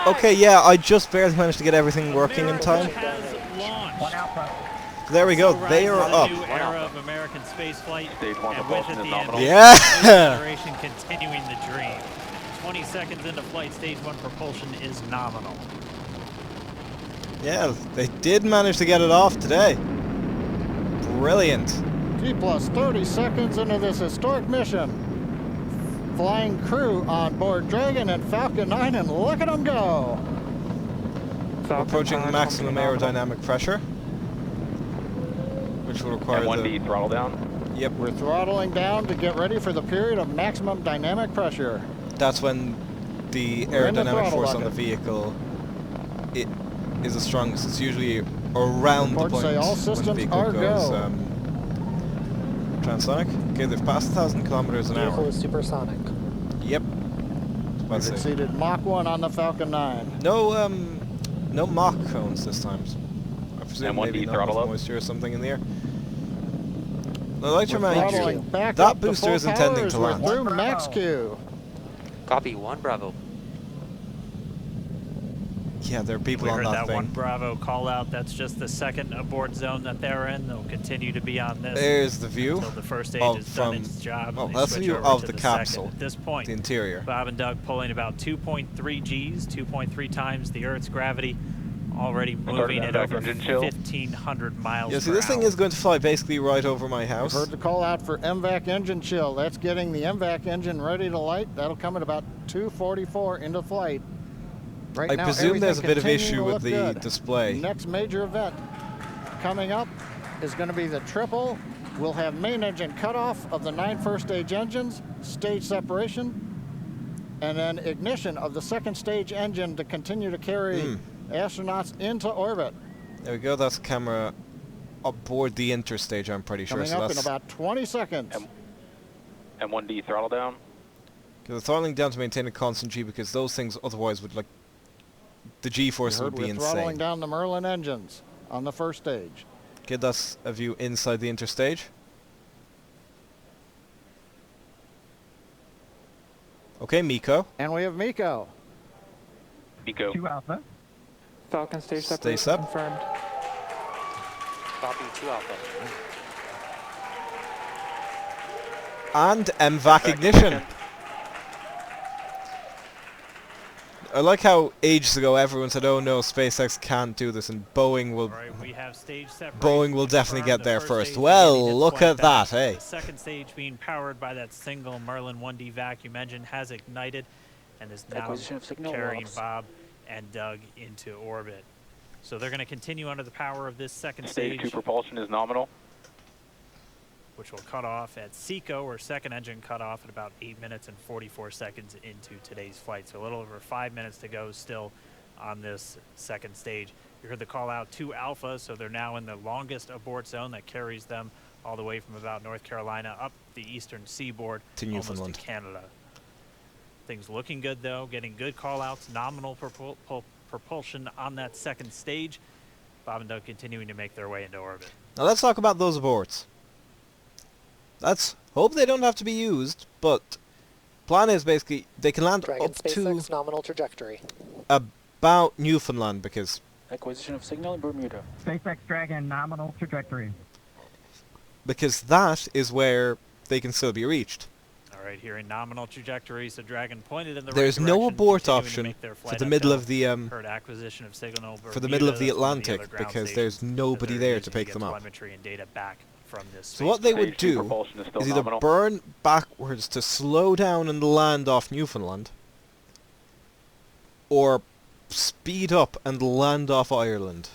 Okay, yeah, I just barely managed to get everything working in time. There we go. They are up. New era of American spaceflight, and with it the ambition Yeah. generation continuing the dream. 20 seconds into flight, stage 1 propulsion is nominal. Yeah, they did manage to get it off today. Brilliant. T plus 30 seconds into this historic mission. Flying crew on board Dragon and Falcon 9, and look at them go. We're approaching maximum aerodynamic pressure, which will require and 1D throttle down. Yep. We're throttling down to get ready for the period of maximum dynamic pressure. That's when the aerodynamic force on the vehicle is the strongest. It's usually around the point say all when the systems vehicle are goes go. transonic. Okay, they've passed 1,000 kilometers an hour. Vehicle is supersonic. Yep. We've exceeded Mach 1 on the Falcon 9. No, no Mach cones this time. I presume and maybe 1D not throttle enough up. moisture or something in the air. I'd like to remind you, Back that booster is intending to We're land. through max Q. Copy 1 Bravo. Yeah, there are people We on heard that that thing. 1 Bravo call out. That's just the second abort zone that they're in. They'll continue to be on this. There's the view until the first stage of has done its job. Well, They that's the switch view over of to the second. capsule. At this point, the interior. Bob and Doug pulling about 2.3 Gs, 2.3 times the Earth's gravity, already moving at over 1,500 miles Yeah, see, per this thing hour. is going to fly basically right over my house. We've heard the call out for MVAC engine chill. That's getting the MVAC engine ready to light. That'll come at about 2:44 into flight. Right I now, presume there's a bit of everything issue with the continuing to look good. display. Next major event coming up is going to be the triple. We'll have main engine cutoff of the 9 first stage engines, stage separation, and then ignition of the second stage engine to continue to carry astronauts into orbit. There we go. That's a camera aboard the interstage, I'm pretty sure. Coming So up that's in about 20 seconds. And 1D throttle down. the throttling down to maintain a constant G, because those things otherwise would, like, the G-force would be We're throttling insane. down the Merlin engines on the first stage. Okay, that's a view inside the interstage. Okay, Miko. And we have Miko. Miko. 2 Alpha. Falcon stage Stay separation sub. confirmed. Copy 2 Alpha. And MVAC ignition. I like how ages ago everyone said, "Oh no, SpaceX can't do this," and Boeing will. Right, we have stage separation Boeing will definitely confirmed. get there The first. stage Well, beginning its look flight at that, path. hey. The second stage being powered by that single Merlin 1D vacuum engine has ignited and is now Acquisition of signal carrying loss. Bob and Doug into orbit. So they're going to continue under the power of this second Stage stage, 2 propulsion is nominal. which will cut off at SECO, or second engine cut off at about 8 minutes and 44 seconds into today's flight. So a little over 5 minutes to go still on this second stage. You heard the call out to Alpha, so they're now in the longest abort zone that carries them all the way from about North Carolina up the eastern seaboard To almost Newfoundland. to Canada. Things looking good though, getting good call outs, nominal propulsion on that second stage. Bob and Doug continuing to make their way into orbit. Now let's talk about those aborts. Let's hope they don't have to be used, but plan is basically they can land Dragon up to SpaceX nominal trajectory. about Newfoundland, because Acquisition of signal in Bermuda. SpaceX Dragon nominal trajectory. that is where they can still be reached. All right, here in nominal trajectory, so Dragon pointed in the There's right no direction, abort continuing to option make their for flight the up middle hill. of the Heard acquisition of signal for the middle of the Bermuda, that's one of Atlantic, other ground because stations there's that nobody they're there using to pick get them up. telemetry and data back from this So what they would Stage 2 do propulsion is still is either nominal. burn backwards to slow down and land off Newfoundland, or speed up and land off Ireland.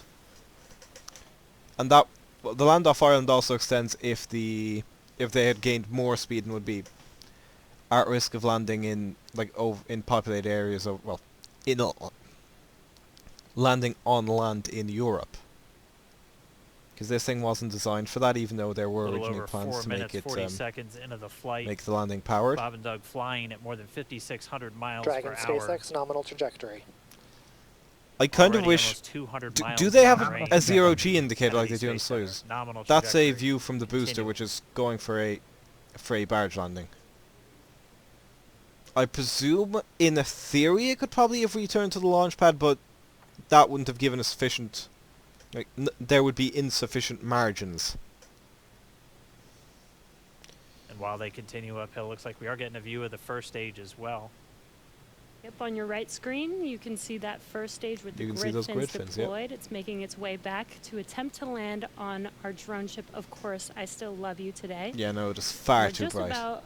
And that, well, the land off Ireland also extends if they had gained more speed and would be at risk of landing in in populated areas of, well, landing on land in Europe. Because this thing wasn't designed for that, even though there a were little originally over plans 4 to minutes, make 40 it seconds into the flight. make the landing powered. Bob and Doug flying at more than 5,600 miles Dragon per hour. SpaceX nominal trajectory. I kind of Already wish. almost 200 miles Do they have downrange a zero-G indicator like Kennedy they do in Space Center. Soyuz? Nominal That's a trajectory. view from the booster, Continue. which is going for a barge landing. I presume, in a theory, it could probably have returned to the launch pad, but that wouldn't have given us sufficient... Like, there would be insufficient margins. And while they continue uphill, looks like we are getting a view of the first stage as well. Yep, on your right screen, you can see that first stage with the You can see grid those fins grid fins, yep. deployed. It's making its way back to attempt to land on our drone ship. Of course, I Still Love You today. Yeah, no, it is far We're too just bright. about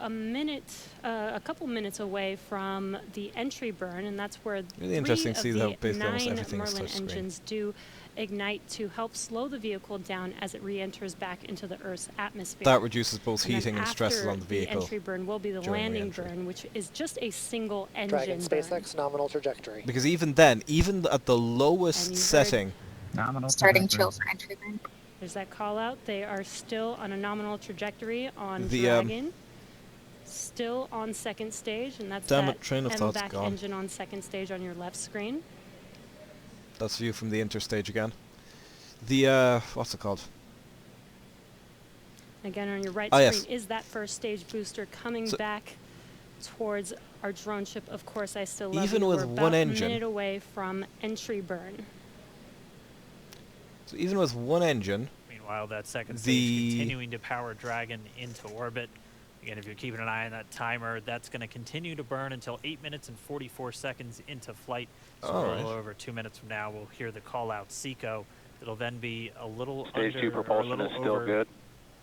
a couple minutes away from the entry burn, and that's where Really interesting to see how the basically almost 9 everything is Merlin touchscreen. engines do ignite to help slow the vehicle down as it re-enters back into the Earth's atmosphere. That reduces both And then heating and stresses after on the vehicle. The entry burn will be the during landing re-entry. burn, which is just a single engine Dragon burn. SpaceX nominal trajectory. Because even then, even at the lowest And you heard- setting, Nominal Starting trajectory. chill for entry burn. There's that call out. They are still on a nominal trajectory on The, Dragon. Still on second stage, and that's Damn that it, train of thought's MVAC gone. engine on second stage on your left screen. that's view from the interstage again. The, what's it called? Again, on your right Oh, screen yes. is that first stage booster coming So- back towards our drone ship. Of course, I Still Love Even You. with We're one about engine- a minute away from entry burn. So even with one engine, Meanwhile, that second The- stage continuing to power Dragon into orbit. Again, if you're keeping an eye on that timer, that's going to continue to burn until 8 minutes and 44 seconds into flight. So a little Alright. over 2 minutes from now, we'll hear the call out SECO. It'll then be a little Stage under, 2 or a propulsion little is still over, good.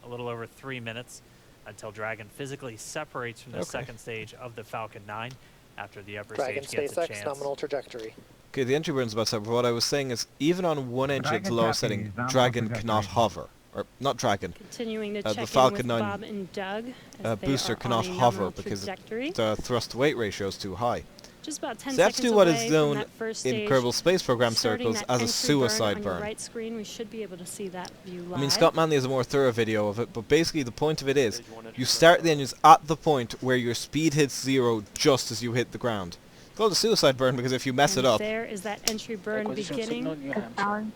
a little over 3 minutes until Dragon physically separates from the Okay. second stage of the Falcon 9 after the upper Dragon stage gets a SpaceX chance. nominal trajectory. okay, the entry burn's about separate. What I was saying is, even on one engine at the Dragon lowest copy, setting, nominal Dragon cannot trajectory. hover. Or, not Dragon. Continuing to The check in Falcon with 9 Bob and Doug. As they booster are cannot on a hover nominal because trajectory. the thrust-to-weight ratio is too high. Just about 10 So they have to seconds do what is away from known that first in stage. Kerbal Space Program Starting circles that as a entry suicide on burn. your right screen, we should be able to see that view live. I mean, Scott Manley has a more thorough video of it, but basically the point of it is, you start the engines at the point where your speed hits 0 just as you hit the ground. It's called a suicide burn because if you mess And it up, there is that entry burn beginning. Power.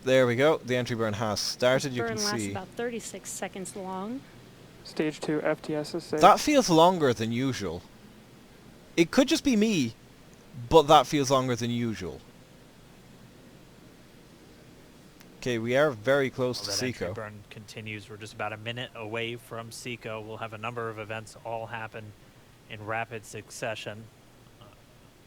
there we go, the entry burn has started, you Burn can lasts see. about 36 seconds long. Stage 2 FTS is safe. That feels longer than usual. It could just be me, but that feels longer than usual. Okay, we are very close Well, to that entry SECO. burn continues. We're just about a minute away from SECO. We'll have a number of events all happen in rapid succession.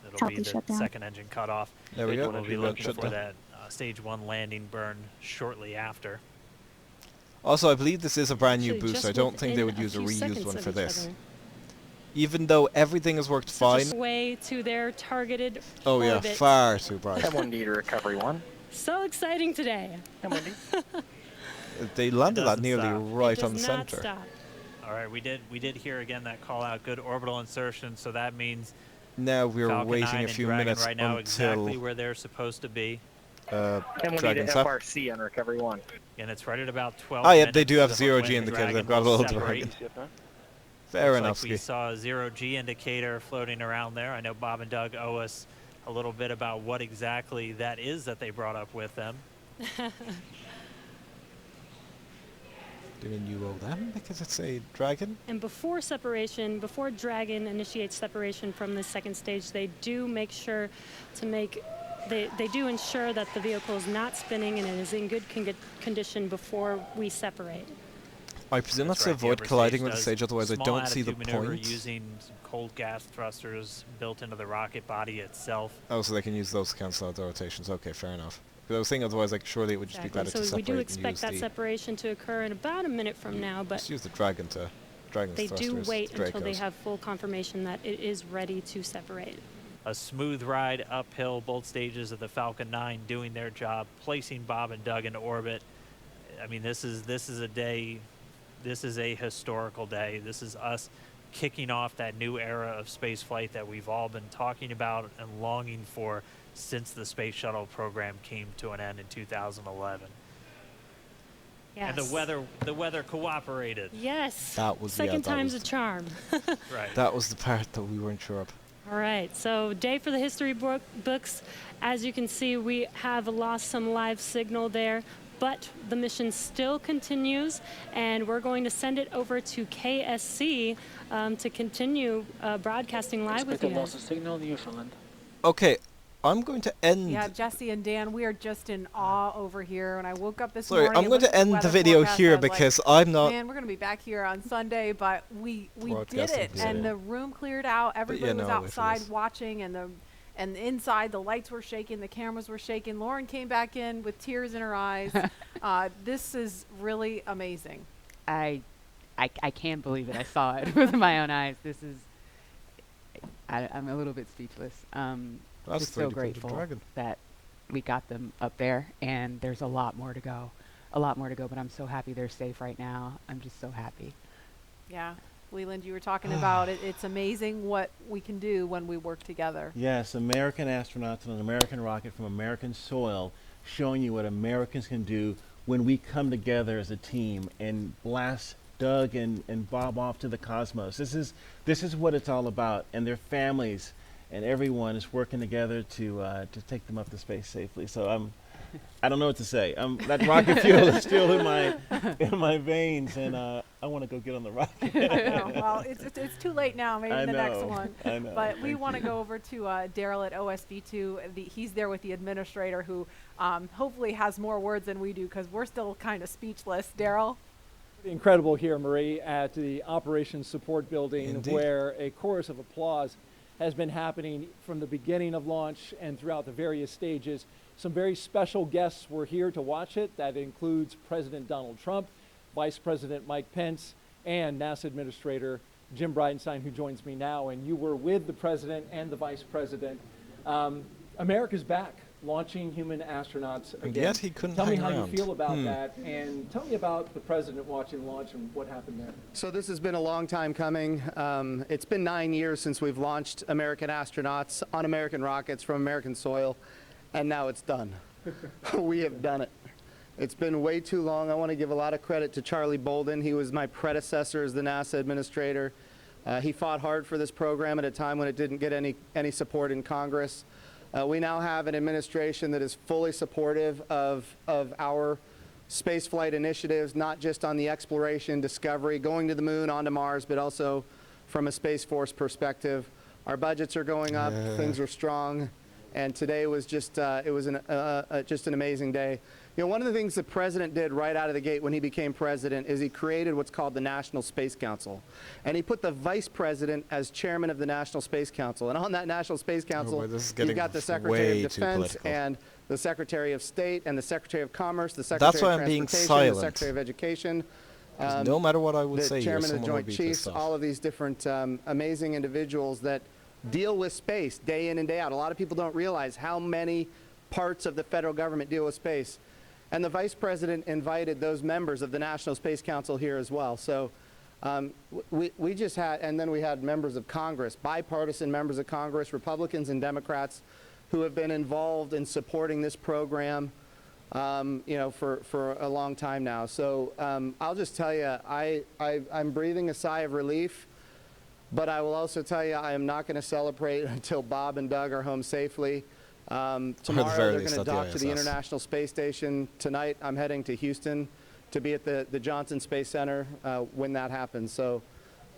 It'll Copy be the shutdown. second engine cutoff. There we go, We'll be shutdown. looking for that stage 1 landing burn shortly after. Also, I believe this is a brand new Actually, booster. I just don't think they within would use a few reused seconds one of for each this. other. Even though everything has worked So fine. just way to their targeted Oh yeah, orbit. far too bright. M1D to recovery 1. So exciting today. They landed that doesn't nearly stop. right It on the does not center. stop. All right, we did hear again that call out. Good orbital insertion. So that means Now we're Falcon 9 waiting a and few Dragon minutes right now exactly until where they're supposed to be. M1D Dragon's to up. FRC on recovery 1. And it's right at about 12 Ah, yeah, minutes. they do have so 0 when G the indicator. They've Dragon got a will little separate. Dragon. Fair Looks enough, like we Ski. saw a 0 G indicator floating around there. I know Bob and Doug owe us a little bit about what exactly that is that they brought up with them. Didn't you owe them because it's a dragon? And before separation, before Dragon initiates separation from the second stage, they do make sure to make, they do ensure that the vehicle is not spinning and it is in good condition before we separate. I presume that's That's to right, the avoid upper colliding stage with the does stage, otherwise I small don't see the attitude maneuver point. using some cold gas thrusters built into the rocket body itself. Oh, so they can use those to cancel out the rotations. Okay, fair enough. Because I was thinking otherwise, like, surely it would just be better to So separate we do and expect use that the... separation to occur in about a minute from now, but Just use the dragon to... Dragon's they do thrusters, wait until they Dracos. have full confirmation that it is ready to separate. A smooth ride uphill, both stages of the Falcon 9 doing their job, placing Bob and Doug into orbit. I mean, this is a day, this is a historical day. This is us kicking off that new era of space flight that we've all been talking about and longing for since the space shuttle program came to an end in 2011. Yes. And the weather cooperated. Yes. That was... yeah, Second that time's was, a charm. Right. that was the part that we weren't sure of. All right, so day for the history books. As you can see, we have lost some live signal there, But the mission still continues, and we're going to send it over to KSC to continue broadcasting live with you guys. signal Newfoundland. Okay, I'm going to end. Yeah, Jesse and Dan, we are just in awe over here. When I woke up this Sorry, morning, I'm and going looked to at end the weather video forecast, I here was like, because I'm not. man, we're going to be back here on Sunday, but we did Broadcasting it, today. and the room cleared out. Everybody was no, I'll wait for outside this. watching, and inside the lights were shaking, the cameras were shaking. Lauren came back in with tears in her eyes. This is really amazing. I can't believe it. I saw it with my own eyes. This is. I'm a little bit speechless. That's Just 3D so printed grateful dragon. that we got them up there, and there's a lot more to go. But I'm so happy they're safe right now. I'm just so happy. Yeah. Leland, you were talking about it. It's amazing what we can do when we work together. Yes, American astronauts on an American rocket from American soil, showing you what Americans can do when we come together as a team and blast Doug and Bob off to the cosmos. This is what it's all about, and their families and everyone is working together to take them up to space safely. So I don't know what to say. That rocket fuel is still in my veins, and I want to go get on the rocket. Well, it's too late now. Maybe I the next know, one. I know. But we want to go over to Daryl at OSB2. He's there with the administrator, who hopefully has more words than we do, because we're still kind of speechless. Daryl? Incredible here, Marie, at the Operations Support Building, Indeed. where a chorus of applause has been happening from the beginning of launch and throughout the various stages. Some very special guests were here to watch it. That includes President Donald Trump, Vice President Mike Pence, and NASA Administrator Jim Bridenstine, who joins me now. And you were with the President and the Vice President. America's back, launching human astronauts again. And yet he couldn't Tell me hang how around. you feel about that, and tell me about the President watching the launch and what happened there. So this has been a long time coming. It's been 9 years since we've launched American astronauts on American rockets from American soil, and now it's done. We have done it. It's been way too long. I want to give a lot of credit to Charlie Bolden. He was my predecessor as the NASA administrator. He fought hard for this program at a time when it didn't get any support in Congress. We now have an administration that is fully supportive of our spaceflight initiatives, not just on the exploration, discovery, going to the moon, onto Mars, but also from a Space Force perspective. Our budgets are going up, things are strong, and today was just just an amazing day. You know, one of the things the President did right out of the gate when he became President is he created what's called the National Space Council. And he put the Vice President as chairman of the National Space Council. And on that National Space Council, you've got the Secretary of Defense and the Secretary of State and the Secretary of Commerce, the Secretary of Transportation, the Secretary of Education. No matter what I would the say, Chairman of the Joint Chiefs, all of these different amazing individuals that deal with space day in and day out. A lot of people don't realize how many parts of the federal government deal with space. And the Vice President invited those members of the National Space Council here as well. So we just had, and then we had members of Congress, bipartisan members of Congress, Republicans and Democrats, who have been involved in supporting this program, you know, for a long time now. So I'll just tell you, I'm breathing a sigh of relief, but I will also tell you I am not going to celebrate until Bob and Doug are home safely. Tomorrow they're going to dock to the International Space Station. Tonight I'm heading to Houston to be at the Johnson Space Center when that happens. So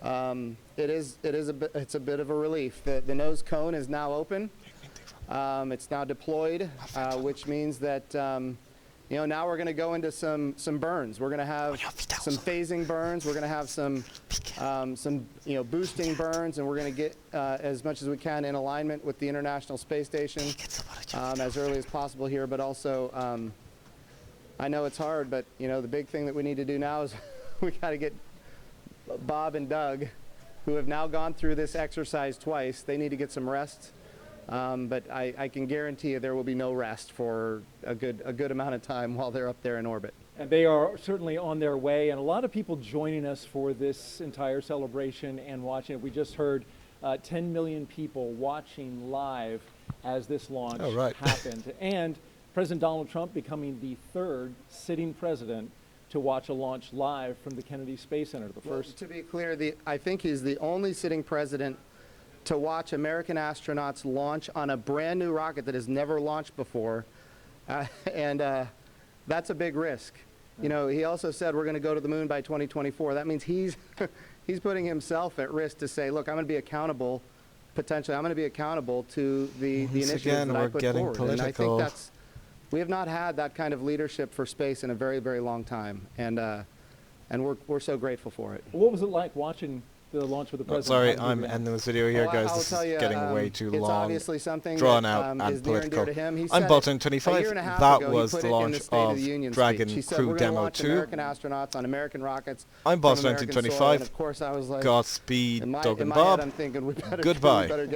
it's a bit of a relief. The nose cone is now open. It's now deployed, which means that you know, now we're going to go into some burns. We're going to have some phasing burns. We're going to have some you know, boosting burns, and we're going to get as much as we can in alignment with the International Space Station as early as possible here. But also, I know it's hard, but you know, the big thing that we need to do now is we got to get Bob and Doug, who have now gone through this exercise twice. They need to get some rest. But I can guarantee you there will be no rest for a good amount of time while they're up there in orbit. And they are certainly on their way, and a lot of people joining us for this entire celebration and watching it. We just heard 10 million people watching live as this launch happened. And President Donald Trump becoming the third sitting president to watch a launch live from the Kennedy Space Center. The first. To be clear, I think he's the only sitting president to watch American astronauts launch on a brand new rocket that has never launched before. And That's a big risk. You know, he also said we're going to go to the moon by 2024. That means he's he's putting himself at risk to say, look, I'm going to be accountable. Potentially, I'm going to be accountable to the initiatives again, that I we're put getting forward. And I political. think we have not had that kind of leadership for space in a very, very long time, and we're so grateful for it. What was it like watching the launch with the Oh, president? sorry, How did you I'm react? ending this video here, guys. I'll This tell is you, getting way too it's long, obviously something drawn that, out, and is near and dear political. to him. He I'm said Bolton it a 25. year and a half That ago, he was put the it in launch the State of of the Union Dragon speech. He said, Crew we're gonna Demo launch 2. American astronauts on American rockets. I'm from Bolton American soil. 1925. And of course, I was like, Godspeed, in my Doug and head, Bob. I'm thinking we better Goodbye. get after